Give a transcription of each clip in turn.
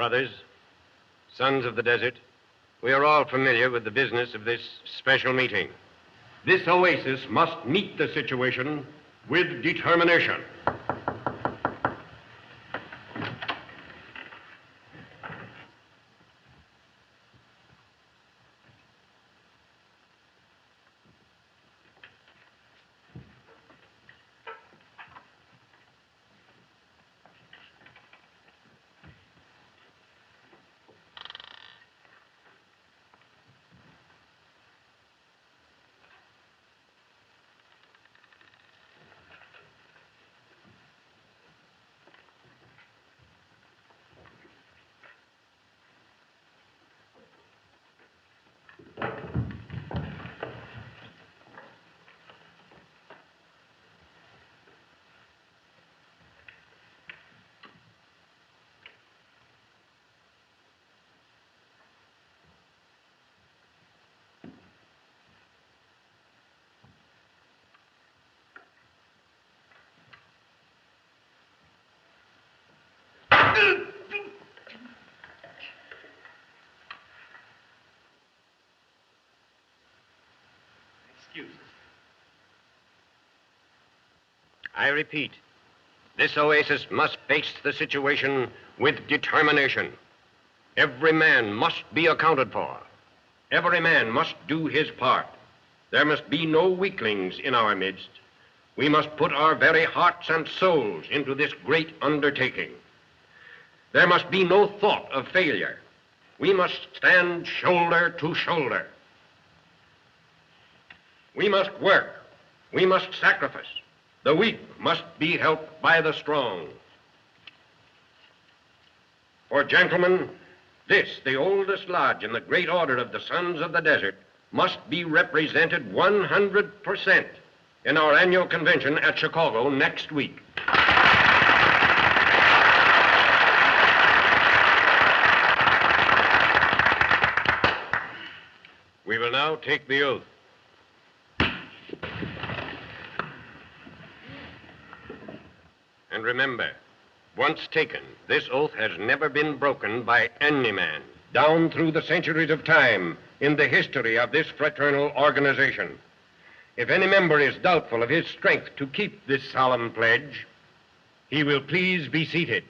Brothers, sons of the desert, we are all familiar with the business of this special meeting. This oasis must meet the situation with determination. Excuses. I repeat, this oasis must face the situation with determination. Every man must be accounted for. Every man must do his part. There must be no weaklings in our midst. We must put our very hearts and souls into this great undertaking. There must be no thought of failure. We must stand shoulder to shoulder. We must work. We must sacrifice. The weak must be helped by the strong. For gentlemen, this, the oldest lodge in the great order of the Sons of the Desert, must be represented 100% in our annual convention at Chicago next week. We will now take the oath. And remember, once taken, this oath has never been broken by any man down through the centuries of time in the history of this fraternal organization. If any member is doubtful of his strength to keep this solemn pledge, he will please be seated.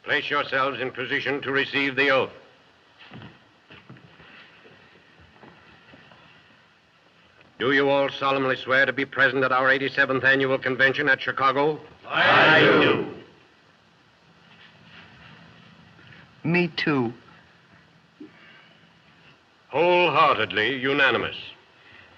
Place yourselves in position to receive the oath. Do you all solemnly swear to be present at our 87th annual convention at Chicago? I do. Me too. Wholeheartedly unanimous.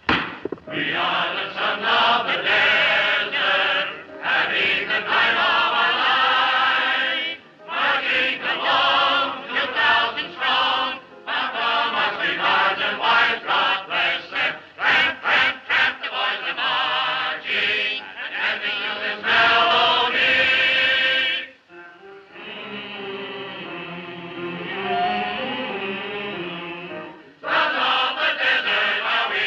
We are the sons of the desert, having the time of our life, marching along 2,000 strong, far from our sweethearts and wives, God bless them. Tramp, tramp, tramp, the boys are marching, and dancing to this melody. Sons of the desert are we.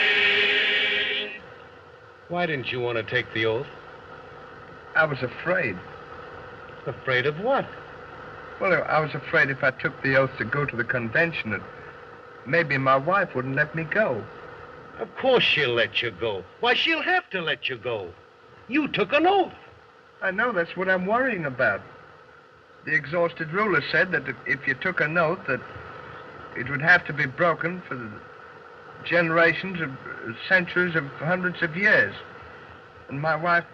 Why didn't you want to take the oath? I was afraid. Afraid of what? Well, I was afraid if I took the oath to go to the convention that maybe my wife wouldn't let me go. Of course she'll let you go. Why, she'll have to let you go. You took an oath. I know, that's what I'm worrying about. The exhausted ruler said that if you took an oath that it would have to be broken for the generations of centuries of hundreds of years. And my wife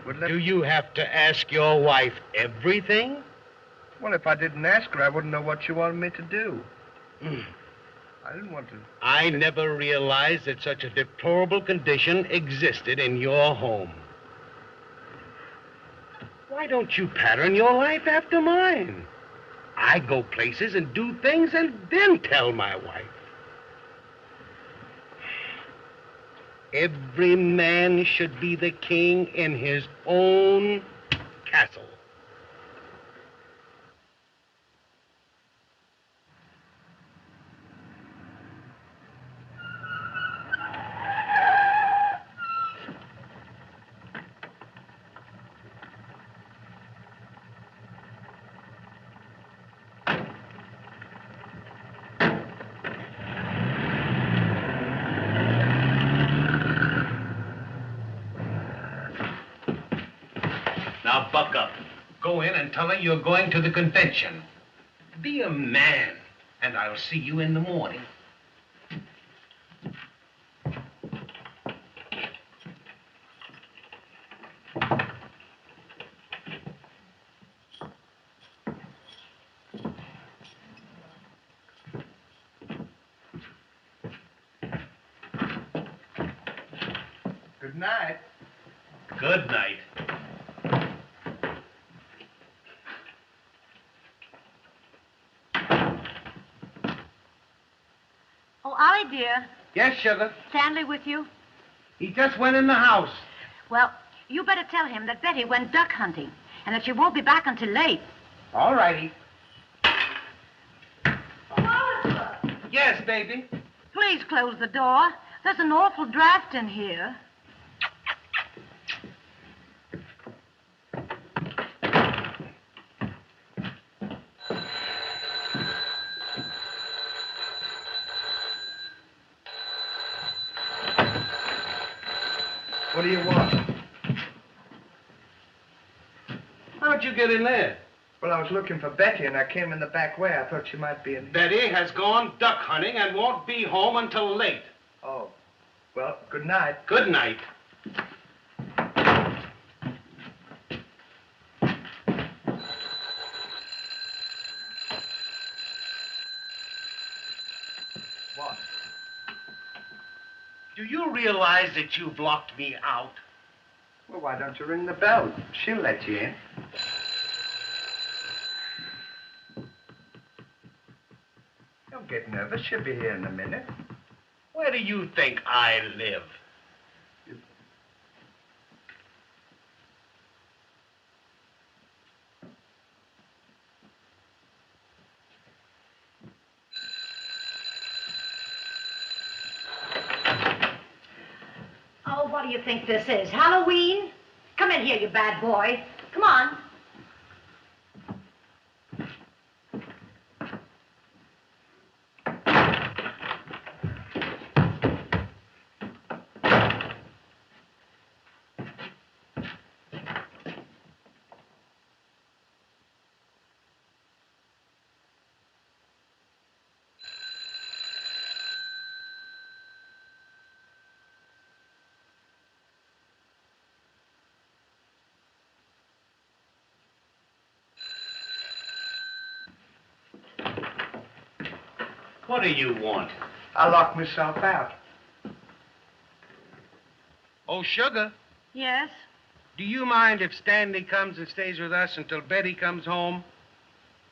would let... Do you have to ask your wife everything? Well, if I didn't ask her, I wouldn't know what she wanted me to do. I didn't want to... I never realized that such a deplorable condition existed in your home. Why don't you pattern your life after mine? I go places and do things and then tell my wife. Every man should be the king in his own castle. Now, buck up. Go in and tell her you're going to the convention. Be a man, and I'll see you in the morning. Good night. Good night. Oh, Ollie, dear. Yes, sugar. Stanley with you? He just went in the house. Well, you better tell him that Betty went duck hunting and that she won't be back until late. All righty. Oh, Oliver! Yes, baby. Please close the door. There's an awful draft in here. What do you want? How'd you get in there? Well, I was looking for Betty, and I came in the back way. I thought she might be in... Betty has gone duck hunting and won't be home until late. Oh. Well, good night. Good night. What? Do you realize that you've locked me out? Well, why don't you ring the bell? She'll let you in. Don't get nervous. She'll be here in a minute. Where do you think I live? Oh, what do you think this is? Halloween? Come in here, you bad boy. Come on. What do you want? I locked myself out. Oh, sugar, Yes? do you mind if Stanley comes and stays with us until Betty comes home?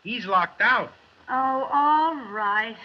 He's locked out. Oh, all right.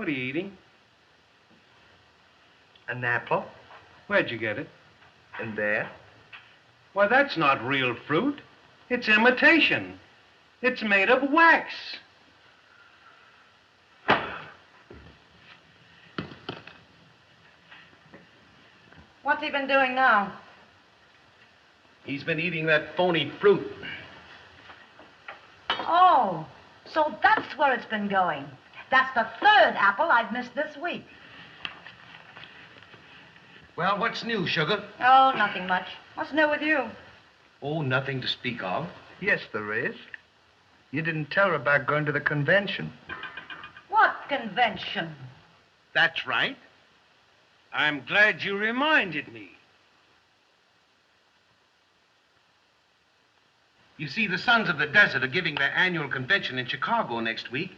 What are you eating? An apple Where'd you get it? in there. Why, that's not real fruit. It's imitation. It's made of wax. What's he been doing now? He's been eating that phony fruit. Oh, so that's where it's been going. That's the third apple I've missed this week. Well, what's new, Sugar? Oh, nothing much. What's new with you? Oh, nothing to speak of. Yes, there is. You didn't tell her about going to the convention. What convention? That's right. I'm glad you reminded me. You see, the Sons of the Desert are giving their annual convention in Chicago next week,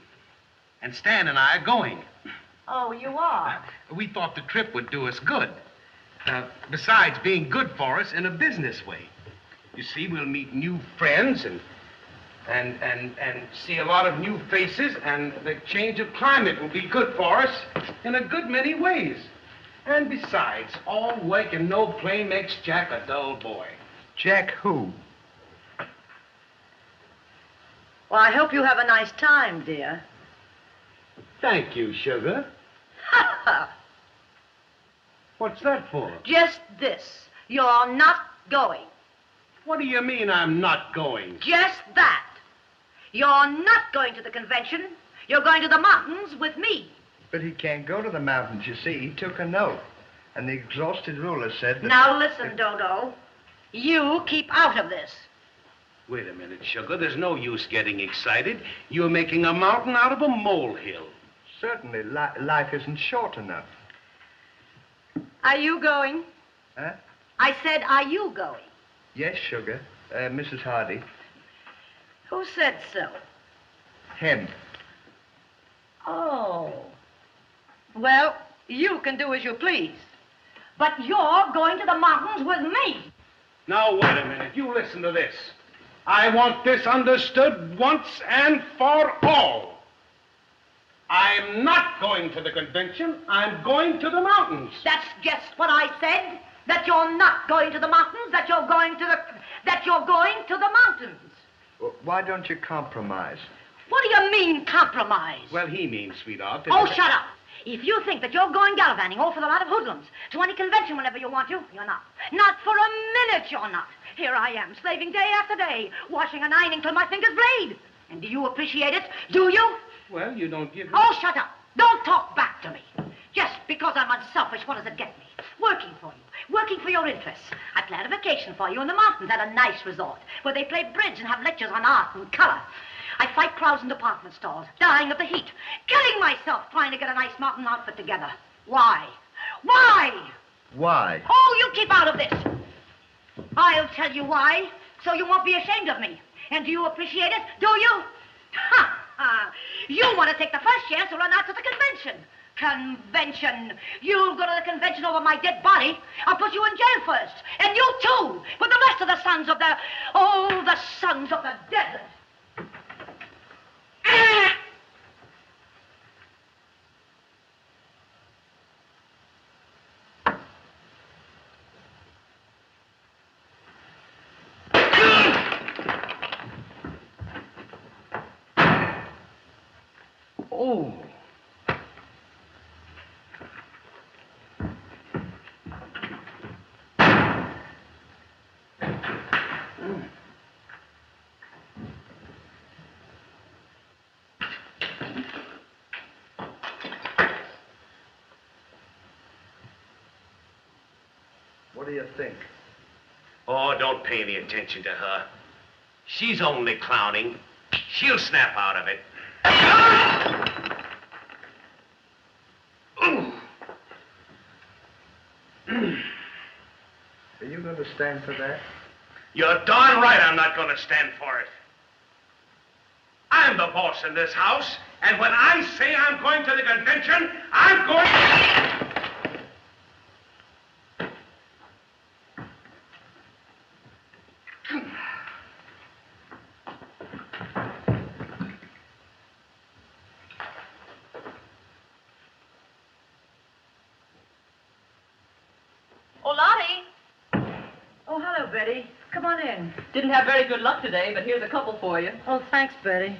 and Stan and I are going. Oh, you are? We thought the trip would do us good. Besides being good for us in a business way. You see, we'll meet new friends and see a lot of new faces, and the change of climate will be good for us in a good many ways. And besides, all work and no play makes Jack a dull boy. Jack who? Well, I hope you have a nice time, dear. Thank you, Sugar. Ha ha! What's that for? Just this. You're not going. What do you mean I'm not going? Just that. You're not going to the convention. You're going to the mountains with me. But he can't go to the mountains, you see. He took an oath. And the exhausted ruler said that... Now listen, Dodo. You keep out of this. Wait a minute, Sugar. There's no use getting excited. You're making a mountain out of a molehill. Certainly, life isn't short enough. Are you going? Huh? I said, are you going? Yes, Sugar. Mrs. Hardy. Who said so? Him. Oh. Well, you can do as you please. But you're going to the mountains with me. Now, wait a minute. You listen to this. I want this understood once and for all. I'm not going to the convention. I'm going to the mountains. That's just what I said. That you're not going to the mountains, that you're going to the mountains. Well, why don't you compromise? What do you mean, compromise? Well, he means, sweetheart. Oh, shut up. If you think that you're going gallivanting off with a lot of hoodlums to any convention whenever you want to, you're not. Not for a minute you're not. Here I am, slaving day after day, washing and ironing till my fingers bleed. And do you appreciate it? Do you? Well, you don't give me... Oh, shut up. Don't talk back to me. Just because I'm unselfish, what does it get me? Working for you. Working for your interests. I plan a vacation for you in the mountains at a nice resort where they play bridge and have lectures on art and color. I fight crowds in department stores, dying of the heat, killing myself trying to get a nice mountain outfit together. Why? Why? Why? Oh, you keep out of this. I'll tell you why, so you won't be ashamed of me. And do you appreciate it? Do you? Ha! Ha! You want to take the first chance to run out to the convention. Convention. You'll go to the convention over my dead body. I'll put you in jail first. And you too, with the rest of the sons of the... Oh, the sons of the desert. Oh. What do you think? Oh, don't pay any attention to her. She's only clowning. She'll snap out of it. Are you going to stand for that? You're darn right I'm not going to stand for it. I'm the boss in this house, and when I say I'm going to the convention, I'm going... Betty. Come on in. Didn't have very good luck today, but here's a couple for you. Oh, thanks, Betty.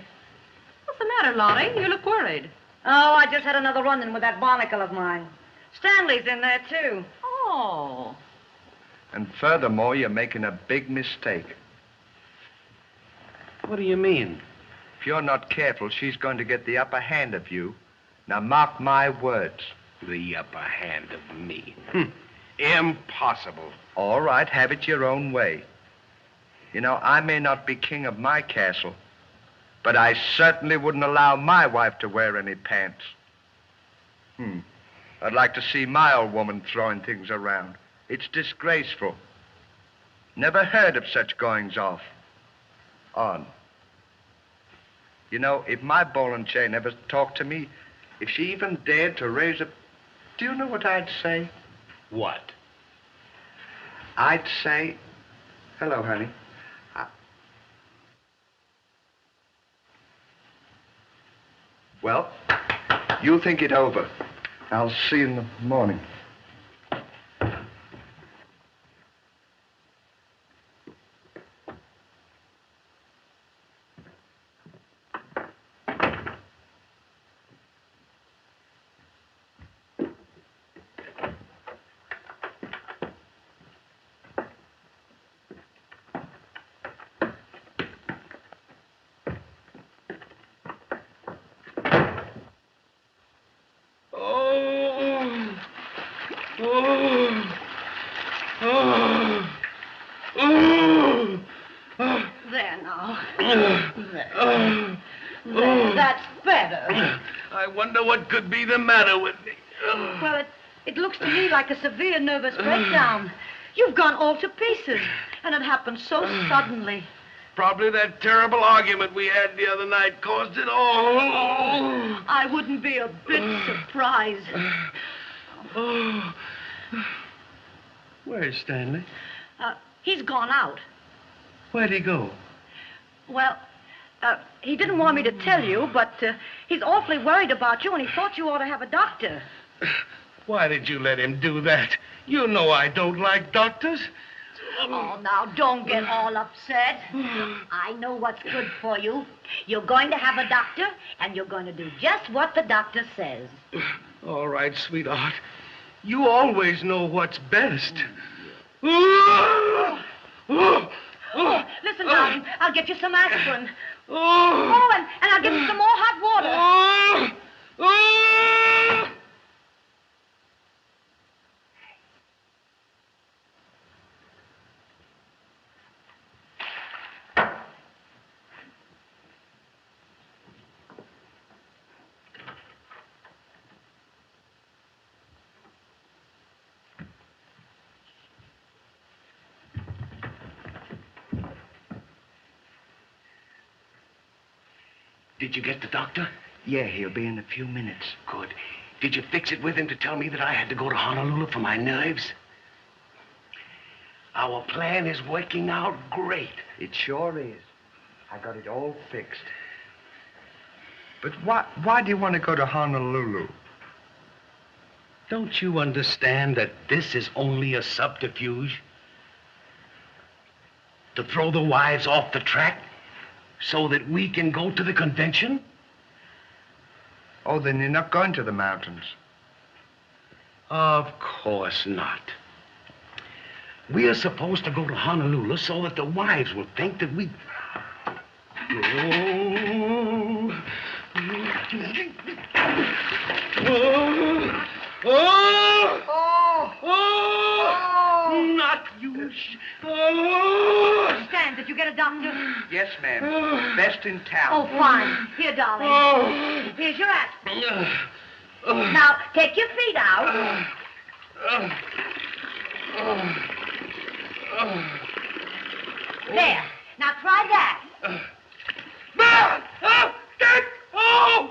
What's the matter, Lottie? You look worried. Oh, I just had another run-in with that barnacle of mine. Stanley's in there, too. Oh. And furthermore, you're making a big mistake. What do you mean? If you're not careful, she's going to get the upper hand of you. Now, mark my words. The upper hand of me. Impossible. All right, have it your own way. You know, I may not be king of my castle, but I certainly wouldn't allow my wife to wear any pants. I'd like to see my old woman throwing things around. It's disgraceful. Never heard of such goings off. On. You know, if my ball and chain ever talked to me, if she even dared to raise a... Do you know what I'd say? What? I'd say... Hello, honey. Well, you think it over. I'll see you in the morning. There now. There, that's better. I wonder what could be the matter with me. Well, it looks to me like a severe nervous breakdown. You've gone all to pieces, and it happened so suddenly. Probably that terrible argument we had the other night caused it all. I wouldn't be a bit surprised. Where's Stanley? He's gone out. Where'd he go? Well, he didn't want me to tell you, but he's awfully worried about you, and he thought you ought to have a doctor. Why did you let him do that? You know I don't like doctors. Oh, now, don't get all upset. I know what's good for you. You're going to have a doctor, and you're going to do just what the doctor says. All right, sweetheart. You always know what's best. Listen, darling, I'll get you some aspirin. Oh, and I'll get you some more hot water. Did you get the doctor? Yeah, he'll be in a few minutes. Good. Did you fix it with him to tell me that I had to go to Honolulu for my nerves? Our plan is working out great. It sure is. I got it all fixed. But why do you want to go to Honolulu? Don't you understand that this is only a subterfuge? To throw the wives off the track so that we can go to the convention? Oh, then you're not going to the mountains. Of course not. We are supposed to go to Honolulu so that the wives will think that we... Not you. Stan, did you get a doctor? Yes, ma'am. Best in town. Oh, fine. Here, darling. Here's your aspirin. Now, take your feet out. There. Now, try that. Oh,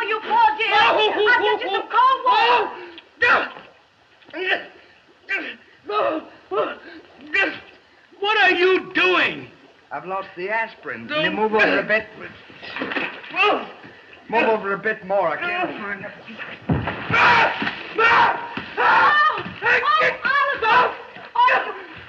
you poor dear. I'll get you some cold water. What are you doing? I've lost the aspirin. Can you move over a bit? Move over a bit more. I can't find it. Oliver!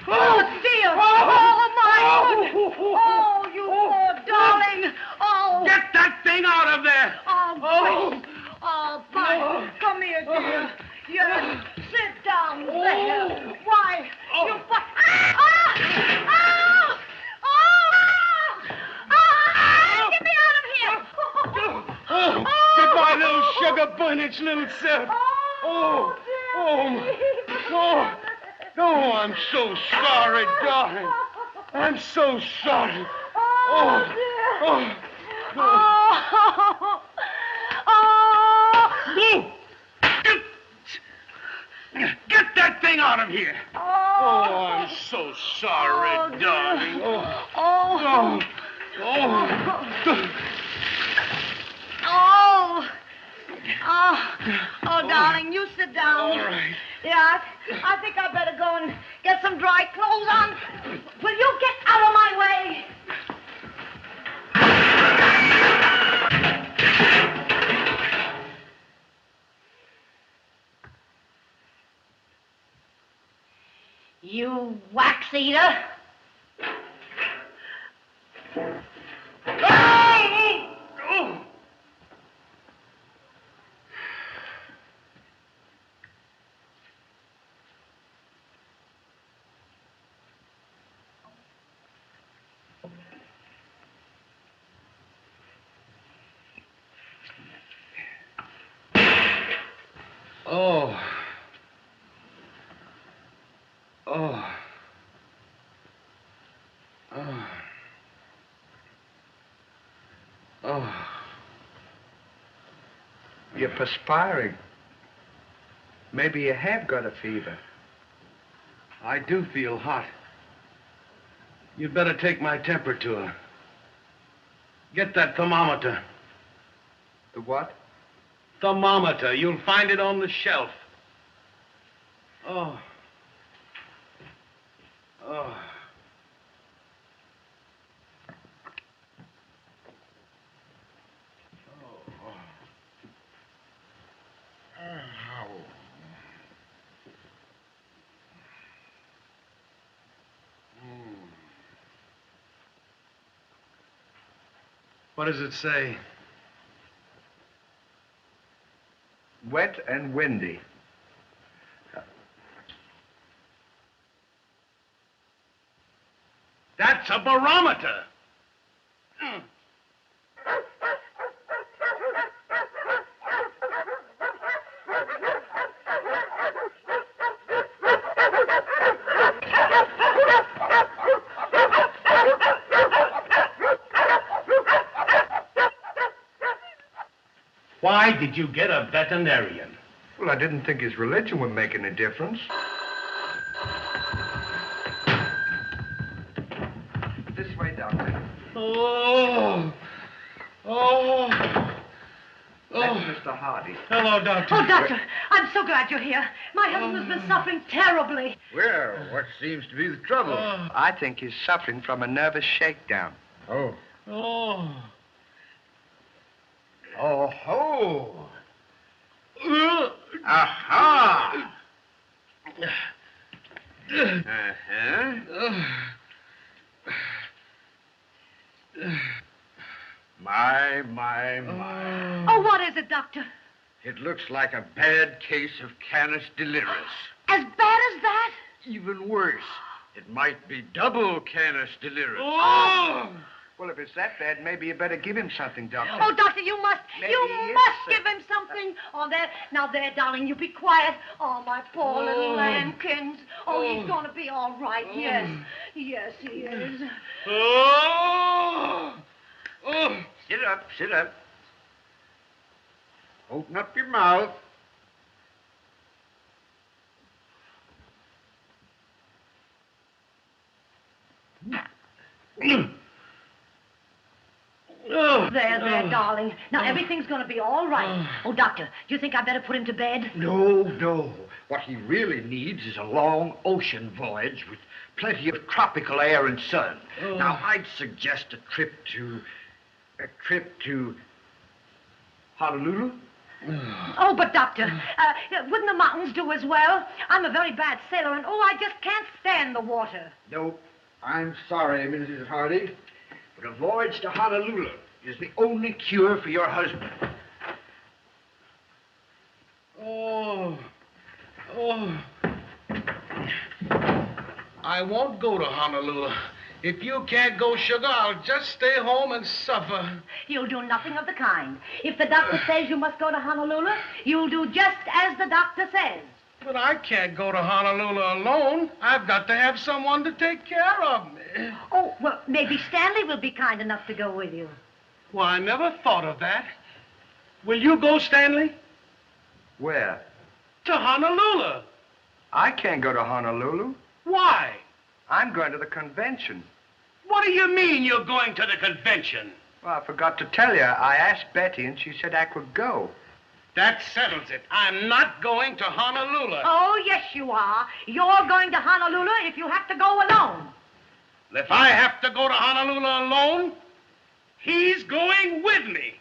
Oh, dear. here. Oh, my goodness. Oh, you poor darling. Oh. Get that thing out of there! Oh, oh, Bud. Come here, dear. Yes. Sit down there. Why? You... Get me out of here. Goodbye, little sugar bun, its little self. Oh, I'm so sorry, darling. I'm so sorry. Get that thing out of here. Oh, I'm so sorry, darling. Oh, darling, you sit down. All right. Yeah, I think I better go and get some dry clothes on. Will you get out of my way? You wax eater. You're perspiring. Maybe you have got a fever. I do feel hot. You'd better take my temperature. Get that thermometer. The what? Thermometer. You'll find it on the shelf. Oh. What does it say? Wet and windy. That's a barometer. Why did you get a veterinarian? Well, I didn't think his religion would make any difference. This way, Doctor. That's Mr. Hardy. Hello, Doctor. Oh, Doctor, I'm so glad you're here. My husband has been suffering terribly. Well, what seems to be the trouble? I think he's suffering from a nervous shakedown. Oh. Oh, ho! Aha! Uh-huh. My. Oh, what is it, Doctor? It looks like a bad case of canis deliris. As bad as that? Even worse. It might be double canis deliris. Well, if it's that bad, maybe you better give him something, Doctor. Oh, Doctor, you must Maybe give him something. Oh, there, now there, darling, you be quiet. Oh, my poor little lambkins. Oh, he's going to be all right. Yes, he is. Sit up. Open up your mouth. There, darling. Now, everything's going to be all right. Oh, Doctor, do you think I better put him to bed? No. What he really needs is a long ocean voyage with plenty of tropical air and sun. Now, I'd suggest a trip to Honolulu. Oh, but, Doctor, wouldn't the mountains do as well? I'm a very bad sailor, and, I just can't stand the water. No, I'm sorry, Mrs. Hardy, but a voyage to Honolulu is the only cure for your husband. Oh. I won't go to Honolulu. If you can't go, sugar, I'll just stay home and suffer. You'll do nothing of the kind. If the doctor says you must go to Honolulu, you'll do just as the doctor says. But I can't go to Honolulu alone. I've got to have someone to take care of me. Oh, well, maybe Stanley will be kind enough to go with you. Well, I never thought of that. Will you go, Stanley? Where? To Honolulu. I can't go to Honolulu. Why? I'm going to the convention. What do you mean you're going to the convention? Well, I forgot to tell you. I asked Betty, and she said I could go. That settles it. I'm not going to Honolulu. Oh, yes, you are. You're going to Honolulu if you have to go alone. If I have to go to Honolulu alone, he's going with me.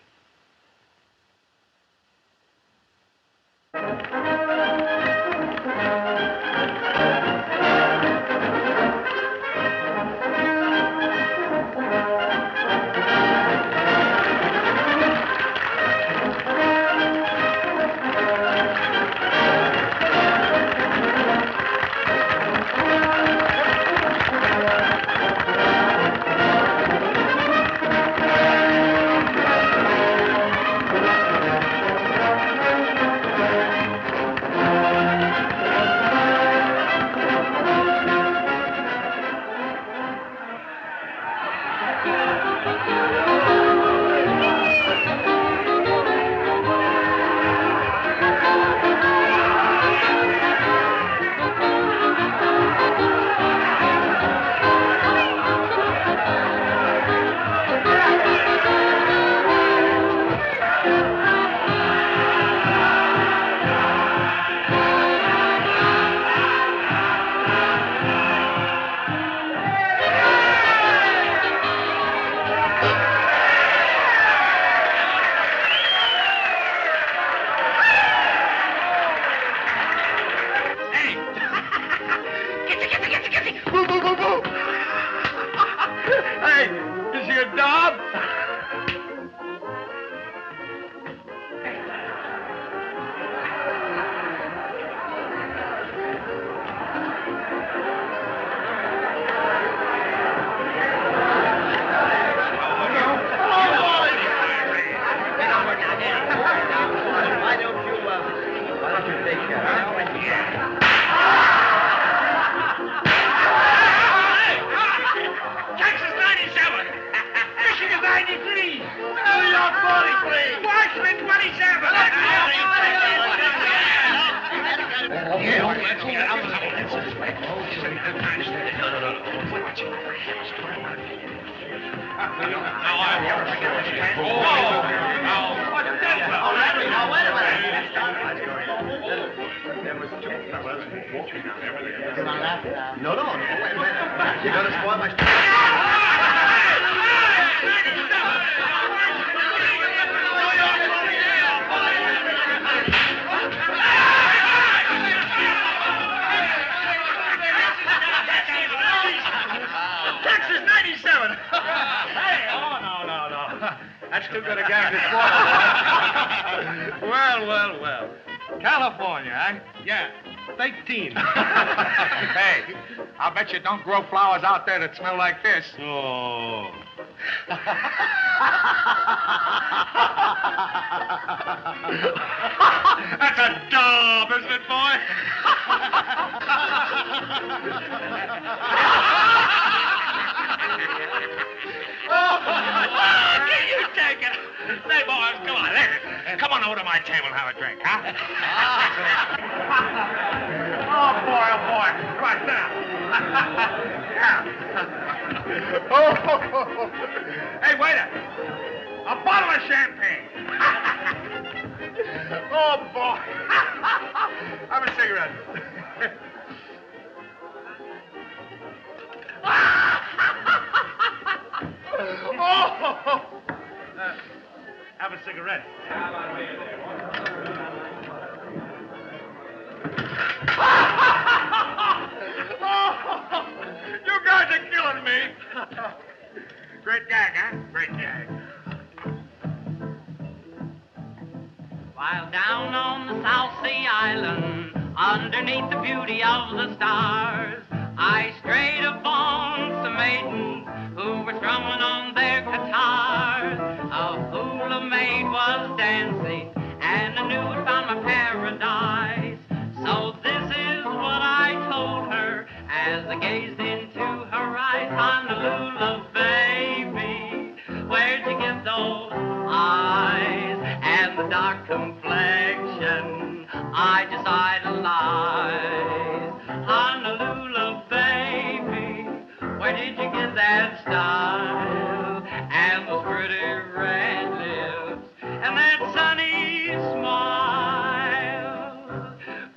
That's too good a gag to swallow. Well. California, eh? Yeah, 13. Hey, I'll bet you don't grow flowers out there that smell like this. Oh. That's a daub, isn't it, boy? Can you take it? Say, boys, come on. Come on over to my table and have a drink, huh? Oh, boy. Come on, sit down. Hey, waiter, a bottle of champagne. Oh, boy. Have a cigarette. Have a a cigarette? Oh, you guys are killing me. Great gag, huh? Great gag. While down on the South Sea Island, underneath the beauty of the stars, I strayed upon some maidens who were strumming on their guitars. A hula maid was dancing, and I knew I'd found my paradise. So this is what I told her as I gazed into her eyes. Honolulu, baby, where'd you get those eyes and the dark complexion I just idolized? Honolulu, baby, where did you get that style and those pretty red lips and that sunny smile?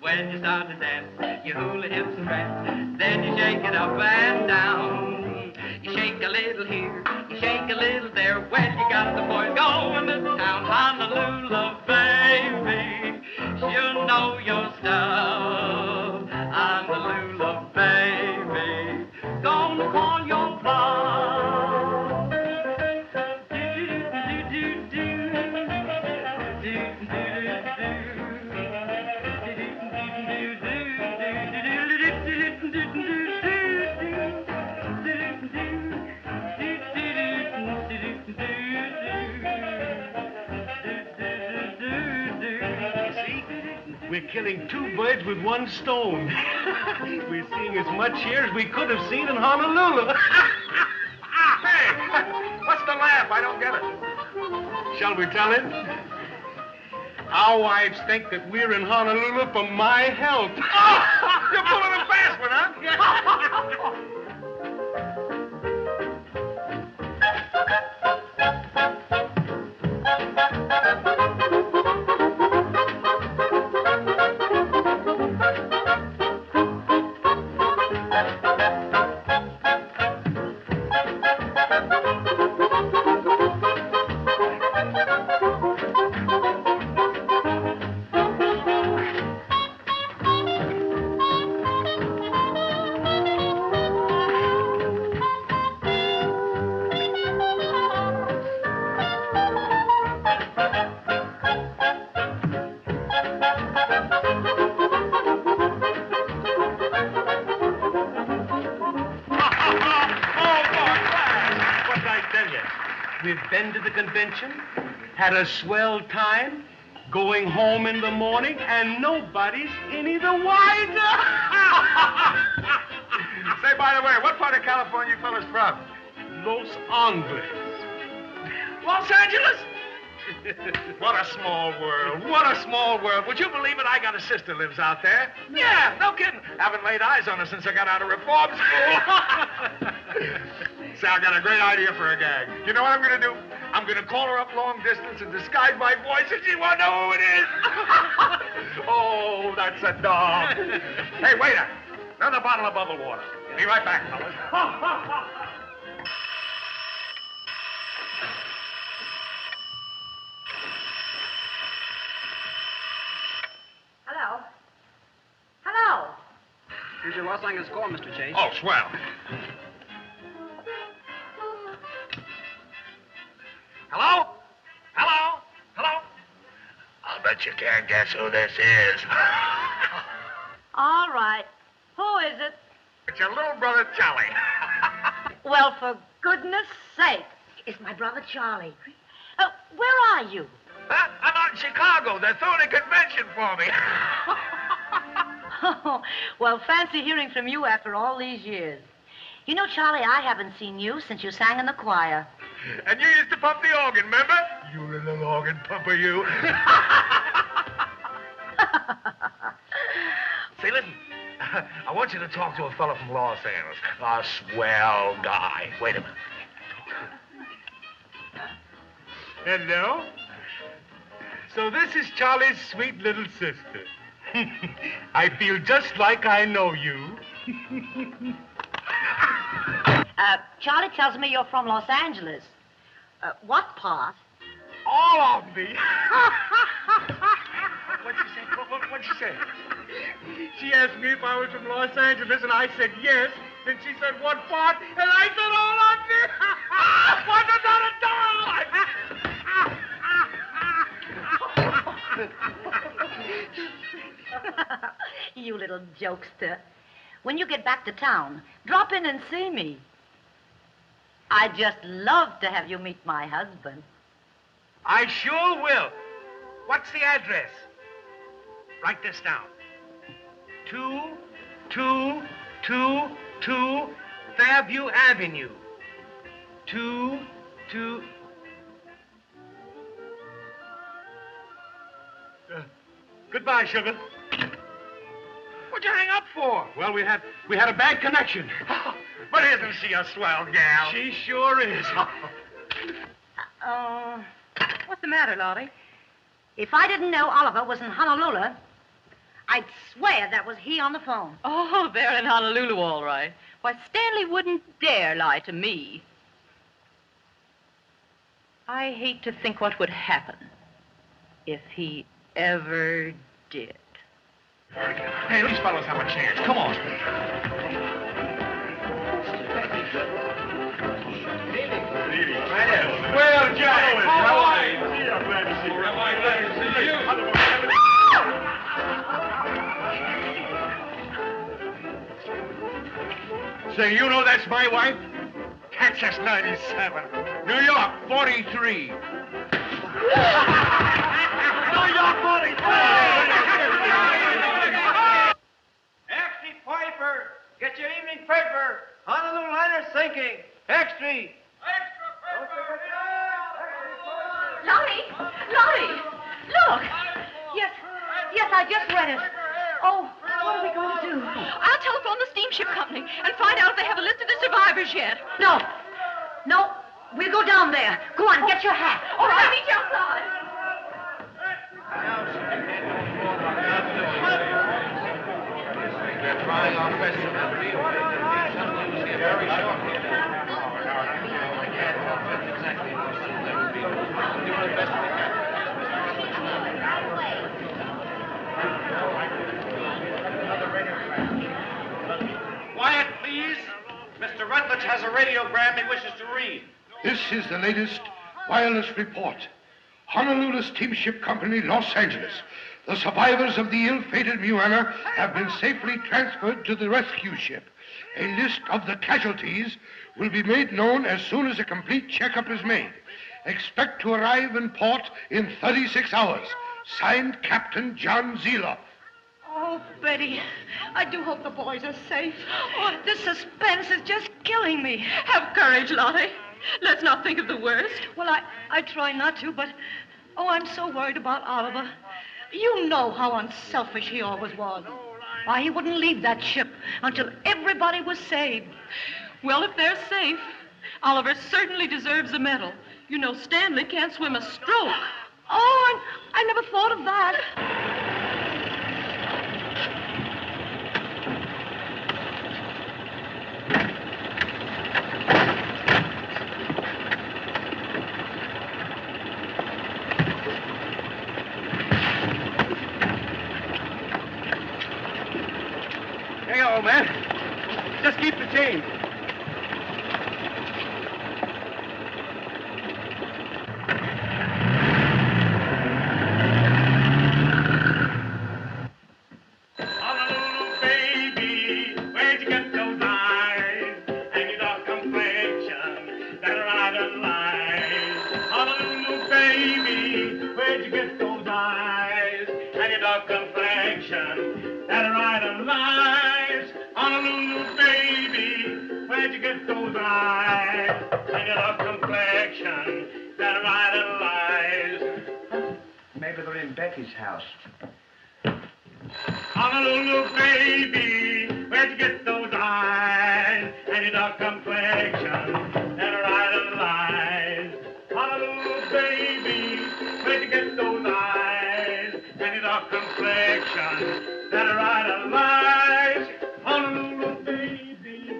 When you start to dance, your hula hips prance, then you shake it up and down. You shake a little here, you shake a little there. When you got the boys going to town, Honolulu, baby, you know your stuff. Honolulu, baby, gonna call your bluff. We're killing two birds with one stone. We're seeing as much here as we could have seen in Honolulu. Hey, what's the laugh? I don't get it. Shall we tell him? Our wives think that we're in Honolulu for my health. Oh, you're pulling a fast one, huh? We've been to the convention, had a swell time, going home in the morning, and nobody's any the wiser. Say, by the way, what part of California you fellas from? Los Angeles. Los Angeles? What a small world. What a small world. Would you believe it? I got a sister lives out there. Yeah, no kidding. Haven't laid eyes on her since I got out of reform school. Say, I got a great idea for a gag. You know what I'm going to do? I'm going to call her up long distance and disguise my voice, and she won't know who it is. Oh, that's a dog. Hey, waiter. Another bottle of bubble water. Be right back, fellas. Hello? Hello? Here's your Los Angeles score, Mr. Chase. Oh, swell. Hello? Hello? Hello? I'll bet you can't guess who this is. All right. Who is it? It's your little brother, Charley. Well, for goodness sake, it's my brother Charley. Where are you? Huh? I'm out in Chicago. They're throwing a convention for me. Oh, well, fancy hearing from you after all these years. You know, Charley, I haven't seen you since you sang in the choir. And you used to pump the organ, remember? You little organ pumper, you. Say, listen. I want you to talk to a fellow from Los Angeles. A swell guy. Wait a minute. Hello? So this is Charlie's sweet little sister. I feel just like I know you. Charley tells me you're from Los Angeles. What part? all of me. What'd she say? What'd she say? She asked me if I was from Los Angeles, and I said yes. Then she said, what part? And I said, all of me. Wasn't that a doll? You little jokester. When you get back to town, drop in and see me. I'd just love to have you meet my husband. I sure will. What's the address? Write this down. 2222 Fairview Avenue. 22... Goodbye, sugar. What'd you hang up for? Well, we had a bad connection. But isn't she a swell gal? She sure is. What's the matter, Lottie? If I didn't know Oliver was in Honolulu, I'd swear that was he on the phone. Oh, they're in Honolulu, all right. Why, Stanley wouldn't dare lie to me. I hate to think what would happen if he ever did. Hey, these fellows have a chance. Come on. Well, Jack, how are you? I'm glad to see you. I'm glad to see you. Say, you know that's my wife? Texas 97. New York 43. New York 43. Extra Piper, get your evening paper. Honolulu liner sinking. Extra. Lottie! Lottie! Look! Yes, I just read it. Oh, what are we going to do? I'll telephone the steamship company and find out if they have a list of the survivors yet. No, we'll go down there. Go on, get your hat. All right, meet you outside. We're trying our best to be some news here very shortly. I can't help it exactly. We'll do the best we can. Quiet, please. Mr. Rutledge has a radiogram he wishes to read. This is the latest wireless report. Honolulu Steamship Company, Los Angeles. The survivors of the ill-fated Moana have been safely transferred to the rescue ship. A list of the casualties will be made known as soon as a complete checkup is made. Expect to arrive in port in 36 hours. Signed, Captain John Zeloff. Oh, Betty, I do hope the boys are safe. Oh, this suspense is just killing me. Have courage, Lottie. Let's not think of the worst. Well, I try not to, but, I'm so worried about Oliver. You know how unselfish he always was. Why, he wouldn't leave that ship until everybody was saved. Well, if they're safe, Oliver certainly deserves a medal. You know Stanley can't swim a stroke. Oh, I never thought of that. Hey, old man. Just keep the change. Honolulu baby, where'd you get those eyes and your dark complexion that ride a line? Honolulu baby, where'd you get those eyes and your dark complexion that ride a line? Honolulu baby, where'd you get those eyes and your dark complexion that ride a line? Maybe they're in Becky's house. Honolulu baby, where'd you get those eyes and your dark complexion and a ride of lies? Honolulu baby, where'd you get those eyes and your dark complexion and a ride of lies? Honolulu baby.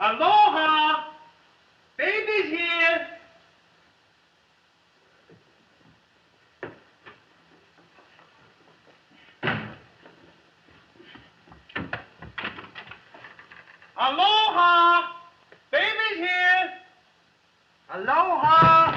Aloha! Baby's here! Aloha! Baby's here! Aloha!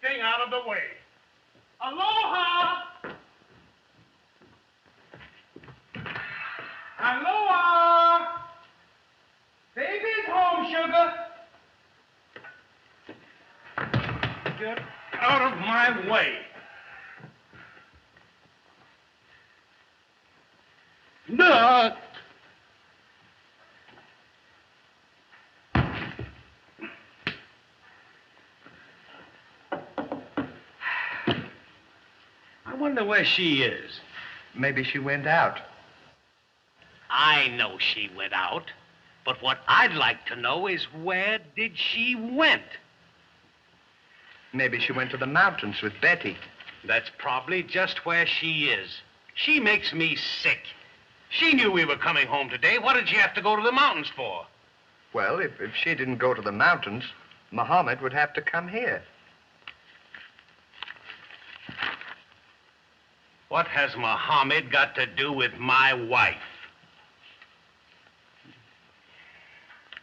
Thing out of the way. Aloha! Aloha! Baby's home, sugar. Get out of my way. No. I wonder where she is. Maybe she went out. I know she went out, but what I'd like to know is where did she went? Maybe she went to the mountains with Betty. That's probably just where she is. She makes me sick. She knew we were coming home today. What did she have to go to the mountains for? Well, if she didn't go to the mountains, Muhammad would have to come here. What has Muhammad got to do with my wife?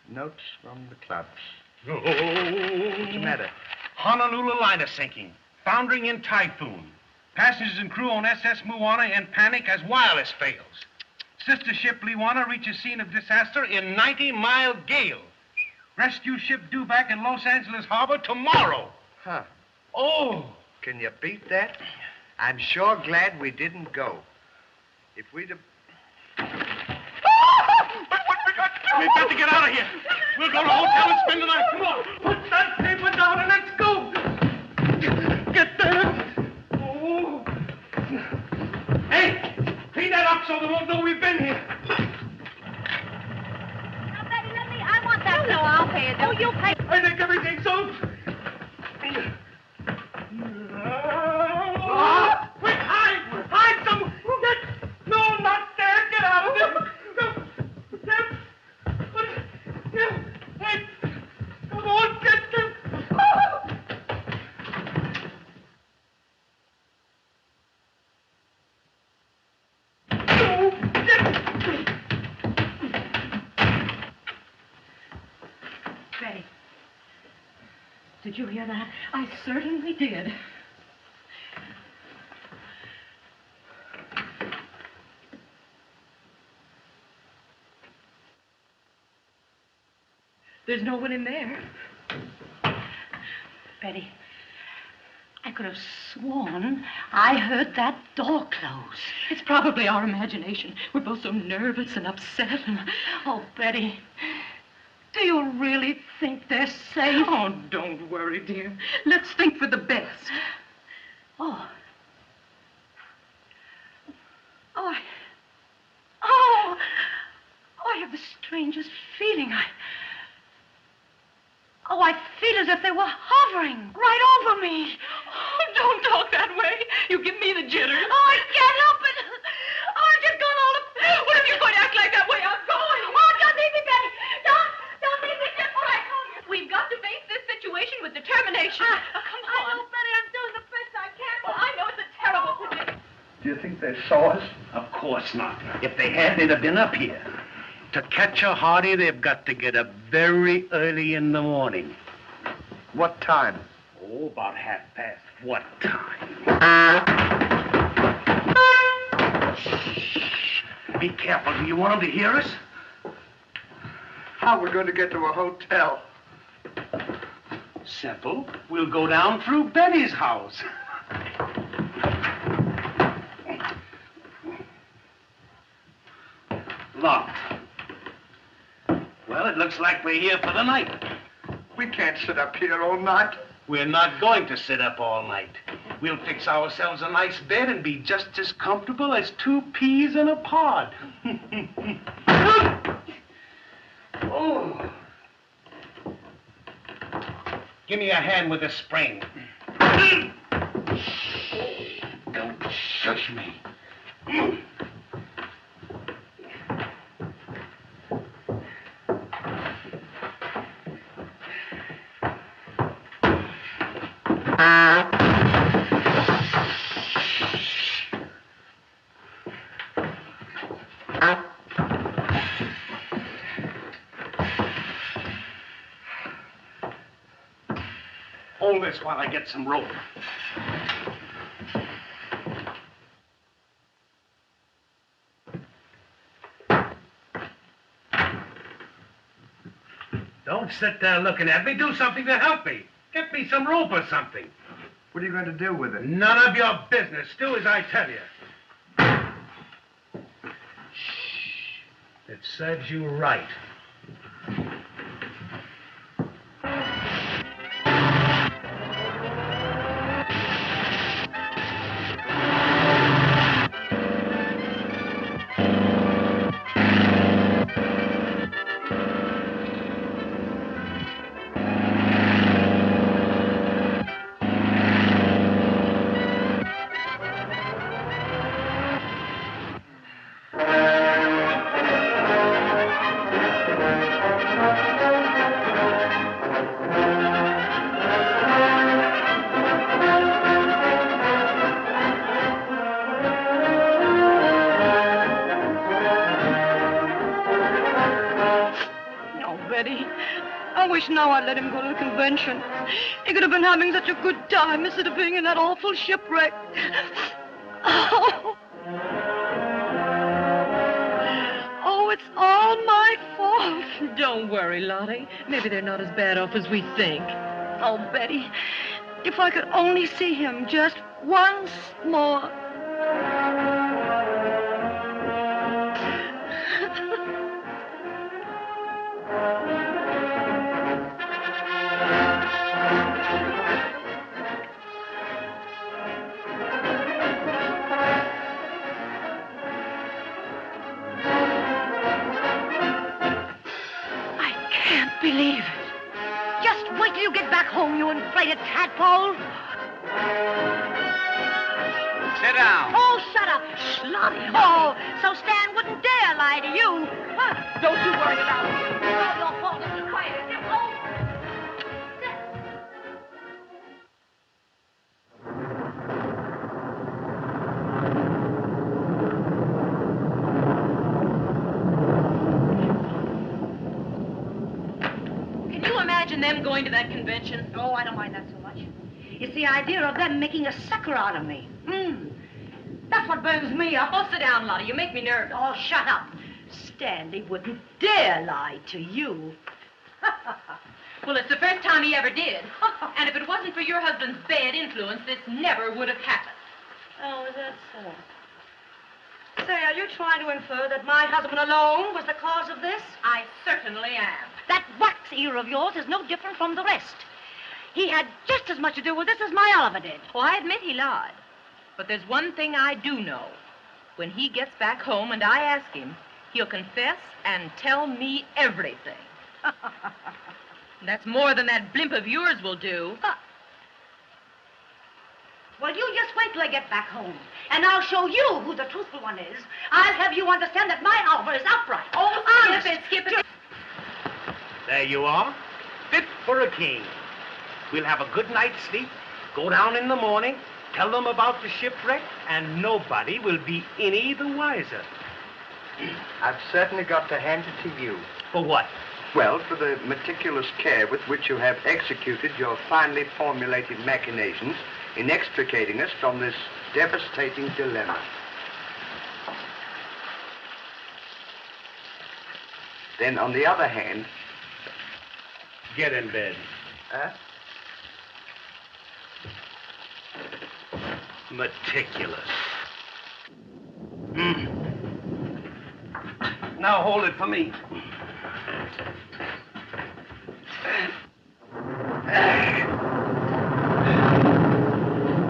Notes from the clubs. Oh. What's the matter? Honolulu liner sinking. Foundering in typhoon. Passengers and crew on SS Moana in panic as wireless fails. Sister ship Liwana reaches scene of disaster in 90-mile gale. Rescue ship due back in Los Angeles Harbor tomorrow. Huh. Oh! Can you beat that? I'm sure glad we didn't go. If we'd have... We've got to get out of here. We'll go to a hotel and spend the night. Come on. Put that paper down and let's go. Get there. Oh. Hey, clean that up so they won't know we've been here. Now, Betty, I want that. No, I'll pay it. Oh, you'll pay. I think everything's so. Quick, hide! Hide somewhere! No, not there! Get out of there! Hey, come on, get them! Betty, did you hear that? I certainly did. There's no one in there. Betty, I could have sworn I heard that door close. It's probably our imagination. We're both so nervous and upset. Oh, Betty, do you really think they're safe? Oh, don't worry, dear. Let's think for the best. Oh. I have the strangest feeling. I feel as if they were hovering right over me. Oh, don't talk that way. You give me the jitters. Oh, I can't help it. Oh, I'm just going all up. What if you're going to act like that way? I'm going. Oh, don't leave me, Betty. Don't leave me. Just all right. We've got to face this situation with determination. Come on. I know, Betty. I'm doing the best I can. Well, I know it's a terrible position. Do you think they saw us? Of course not. If they had, they'd have been up here. To catch a Hardy, they've got to get up very early in the morning. What time? Oh, about 1:30. What time? Shh. Be careful. Do you want them to hear us? How are we going to get to a hotel? Simple. We'll go down through Betty's house. Locked. Well, it looks like we're here for the night. We can't sit up here all night. We're not going to sit up all night. We'll fix ourselves a nice bed and be just as comfortable as 2 peas in a pod. Oh. Give me a hand with the spring. Don't shush me. Hold this while I get some rope. Don't sit there looking at me. Do something to help me. Get me some rope or something. What are you going to do with it? None of your business. Do as I tell you. It serves you right. Now I'd let him go to the convention. He could have been having such a good time instead of being in that awful shipwreck. Oh, it's all my fault. Don't worry, Lottie. Maybe they're not as bad off as we think. Oh, Betty, if I could only see him just once more. Believe it. Just wait till you get back home, you inflated tadpole. Sit down. Oh, shut up. Shh, Lottie. Oh, so Stan wouldn't dare lie to you. Huh? Don't you worry about it. It's all your fault. It's quiet. Get home. Them going to that convention? Oh, I don't mind that so much. It's the idea of them making a sucker out of me. That's what burns me up. Oh, sit down, Lottie. You make me nervous. Oh, shut up. Stanley wouldn't dare lie to you. Well, it's the first time he ever did. And if it wasn't for your husband's bad influence, this never would have happened. Oh, is that so? Say, are you trying to infer that my husband alone was the cause of this? I certainly am. That wax ear of yours is no different from the rest. He had just as much to do with this as my Oliver did. Well, I admit he lied. But there's one thing I do know. When he gets back home and I ask him, he'll confess and tell me everything. That's more than that blimp of yours will do. Well, you just wait till I get back home, and I'll show you who the truthful one is. I'll have you understand that my Oliver is upright. Oh, honest. skip it. There you are, fit for a king. We'll have a good night's sleep, go down in the morning, tell them about the shipwreck, and nobody will be any the wiser. I've certainly got to hand it to you. For what? Well, for the meticulous care with which you have executed your finely formulated machinations in extricating us from this devastating dilemma. Then, on the other hand... Get in bed. Huh? Meticulous. Now hold it for me.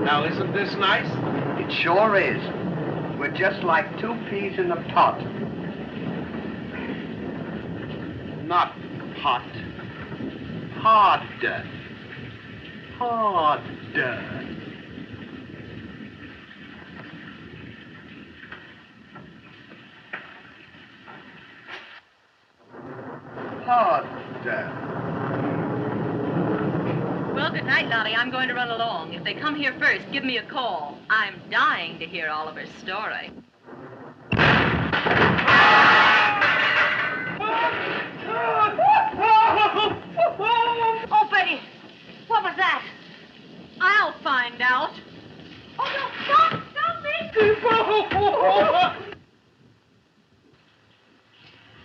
Now, isn't this nice? It sure is. We're just like two peas in a pot. Not hot. Hard. Harder. Harder. Well, good night, Lottie. I'm going to run along. If they come here first, give me a call. I'm dying to hear Oliver's story. Oh, Betty, what was that? I'll find out. Oh, no, stop me!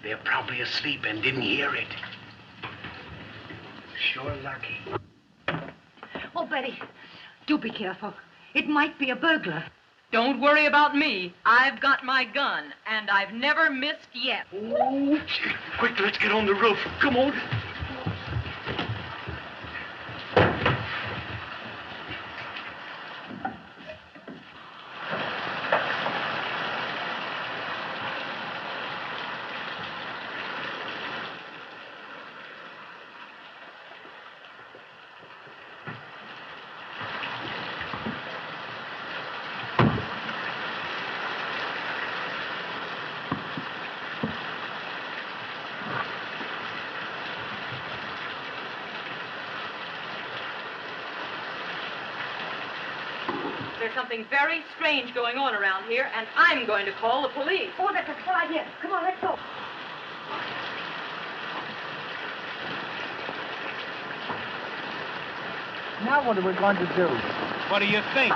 They're probably asleep and didn't hear it. Sure lucky. Oh, Betty, do be careful. It might be a burglar. Don't worry about me. I've got my gun, and I've never missed yet. Oh, quick, let's get on the roof. Come on. There's something very strange going on around here, and I'm going to call the police. Oh, that's a good idea. Come on, let's go. Now what are we going to do? What do you think?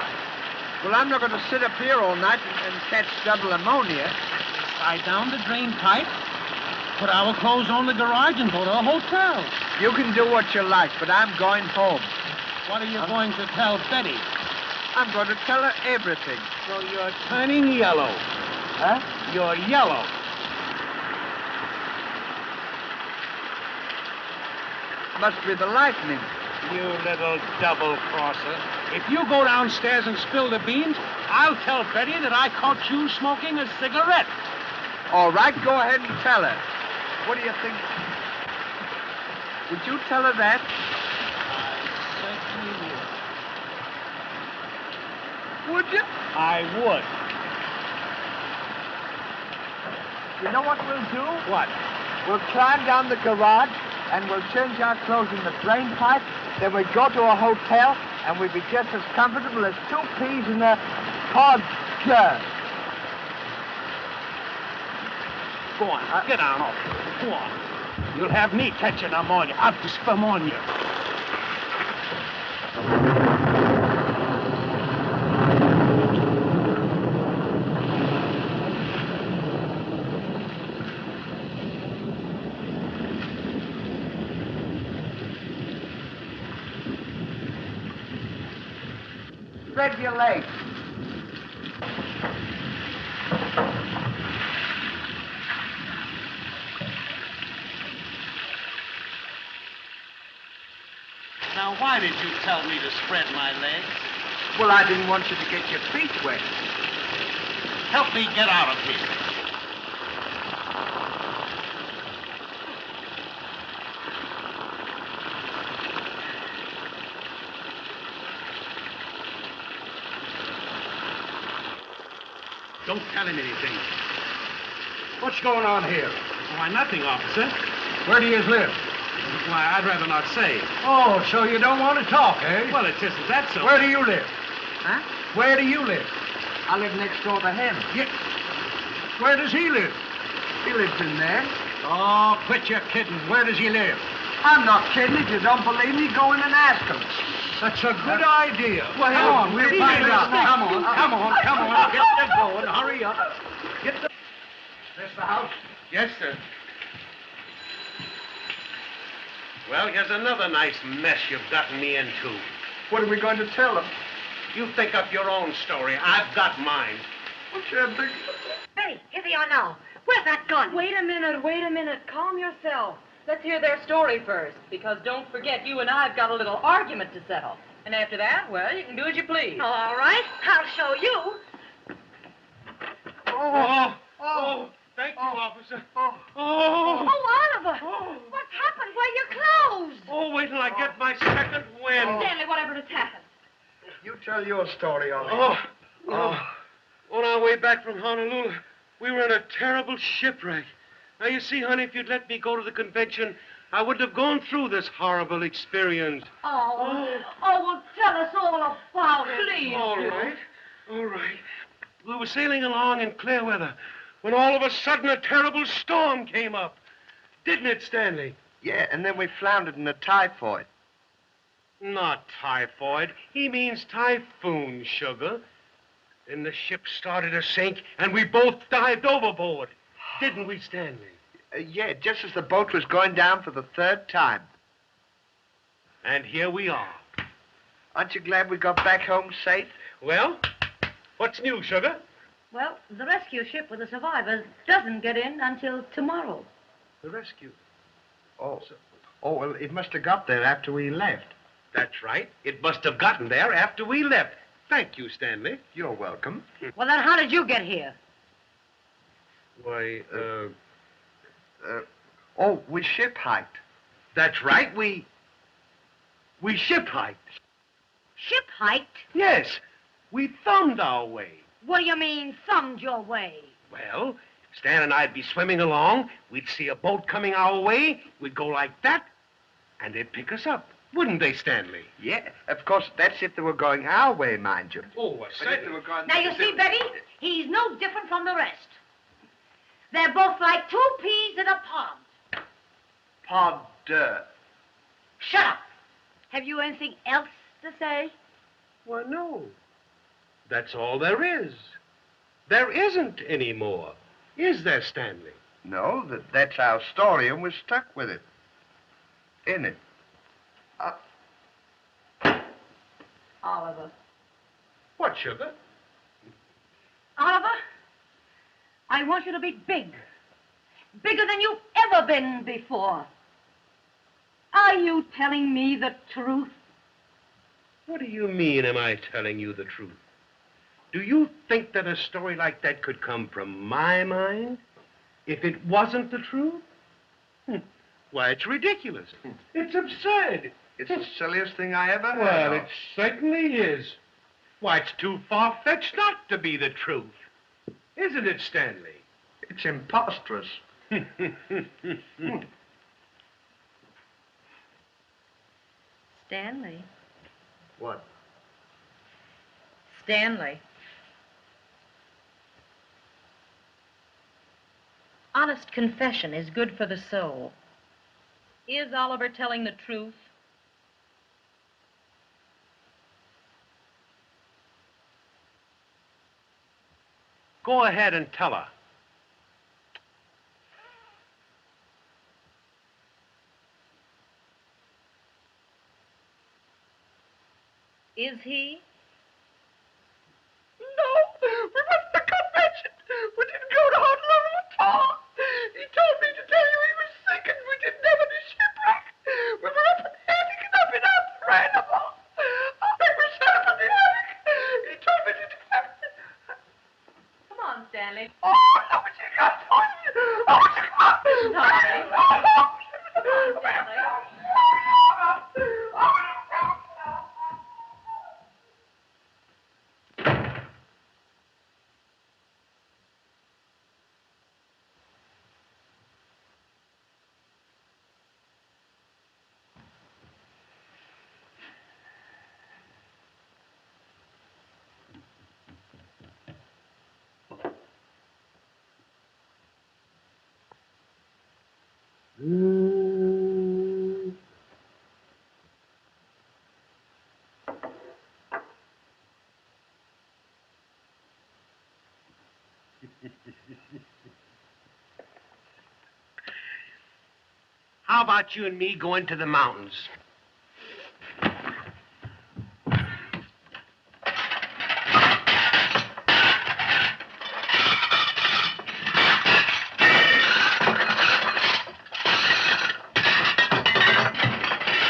Well, I'm not going to sit up here all night and catch double ammonia. Slide down the drain pipe, put our clothes on the garage, and go to a hotel. You can do what you like, but I'm going home. What are you going to tell Betty? I'm going to tell her everything. So you're turning yellow. Huh? You're yellow. Must be the lightning. You little double-crosser. If you go downstairs and spill the beans, I'll tell Betty that I caught you smoking a cigarette. All right, go ahead and tell her. What do you think? Would you tell her that? I certainly would. Would you? I would. You know what we'll do? What? We'll climb down the garage and we'll change our clothes in the drain pipe. Then we'll go to a hotel and we'll be just as comfortable as 2 peas in a pod jar. Go on, get down off. Go on. You'll have me catching ammonia. I've just ammonia. Spread your legs. Now, why did you tell me to spread my legs? Well, I didn't want you to get your feet wet. Help me get out of here. Don't tell him anything. What's going on here? Why, nothing, officer. Where do you live? Why, I'd rather not say. Oh, so you don't want to talk, eh? Well, it isn't that so. Where do you live? Huh? Where do you live? I live next door to him. Yeah. Where does he live? He lives in there. Oh, quit your kidding. Where does he live? I'm not kidding. If you don't believe me, go in and ask him. That's a good idea. Well, come on, we'll leave find it out. up. Come on, come on, come on. Get the going. Hurry up. Get the... This the house? Yes, sir. Well, here's another nice mess you've gotten me into. What are we going to tell him? You think up your own story. I've got mine. What's your big... Betty, here they are now. Where's that gun? Wait a minute. Calm yourself. Let's hear their story first, because don't forget, you and I've got a little argument to settle. And after that, well, you can do as you please. All right, I'll show you. Oh, thank you, officer. Oh, Oliver. What's happened? Where are your clothes? Oh, wait till I get my second wind. Stanley, whatever tell your story, Ollie. On our way back from Honolulu, we were in a terrible shipwreck. Now, you see, honey, if you'd let me go to the convention, I wouldn't have gone through this horrible experience. Well, tell us all about it. Please. All right. We were sailing along in clear weather when all of a sudden a terrible storm came up. Didn't it, Stanley? Yeah, and then we floundered in a typhoid. Not typhoid. He means typhoon, sugar. Then the ship started to sink, and we both dived overboard. Didn't we, Stanley? Yeah, just as the boat was going down for the third time. And here we are. Aren't you glad we got back home safe? Well, what's new, sugar? Well, the rescue ship with the survivors doesn't get in until tomorrow. The rescue. Oh, well, it must have got there after we left. That's right. It must have gotten there after we left. Thank you, Stanley. You're welcome. Well, then how did you get here? Why, we ship-hiked. That's right. We ship-hiked. Ship-hiked? Yes. We thumbed our way. What do you mean, thumbed your way? Well, Stan and I'd be swimming along. We'd see a boat coming our way. We'd go like that, and they'd pick us up. Wouldn't they, Stanley? Yeah, of course, that's if they were going our way, mind you. Oh, I said. Now, you see, Betty, he's no different from the rest. They're both like two peas in a pod. Pod. Shut up. Have you anything else to say? Why, no. That's all there is. There isn't any more. Is there, Stanley? No, that's our story, and we're stuck with it. In it. Oliver. What, sugar? Oliver, I want you to be big. Bigger than you've ever been before. Are you telling me the truth? What do you mean, am I telling you the truth? Do you think that a story like that could come from my mind if it wasn't the truth? Why, it's ridiculous. It's absurd. It's the silliest thing I ever heard Well, of. it certainly is. Why, it's too far-fetched not to be the truth. Isn't it, Stanley? It's imposterous. Stanley. What? Stanley. Honest confession is good for the soul. Is Oliver telling the truth? Go ahead and tell her. Is he? No, we went to the convention. We didn't go to Honolulu at all. He told me to tell you he was sick and we didn't have any shipwreck. We were up in the attic and up and out randomly. We were set up in the attic. He told me to tell you. Come on, Stanley. Oh, no, but you got to. Oh, you got to. How about you and me going to the mountains?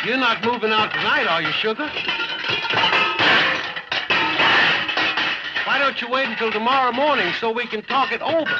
You're not moving out tonight, are you, sugar? Why don't you wait until tomorrow morning so we can talk it over?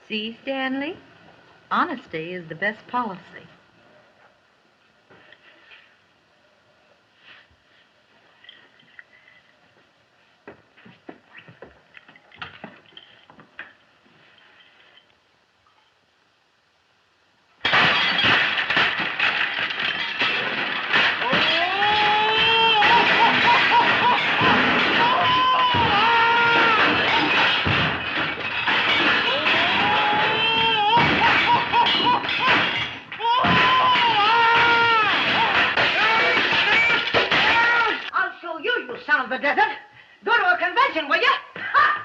See, Stanley? Honesty is the best policy. Son of the desert. Go to a convention, will you? Ha!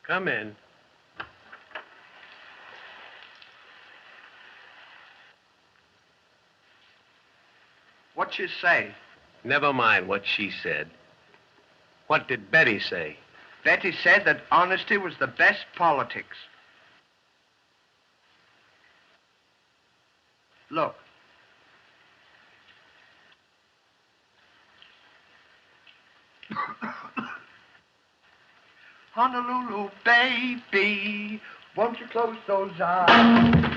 Come in. What'd you say? Never mind what she said. What did Betty say? Betty said that honesty was the best politics. Look. Honolulu Baby, won't you close those eyes?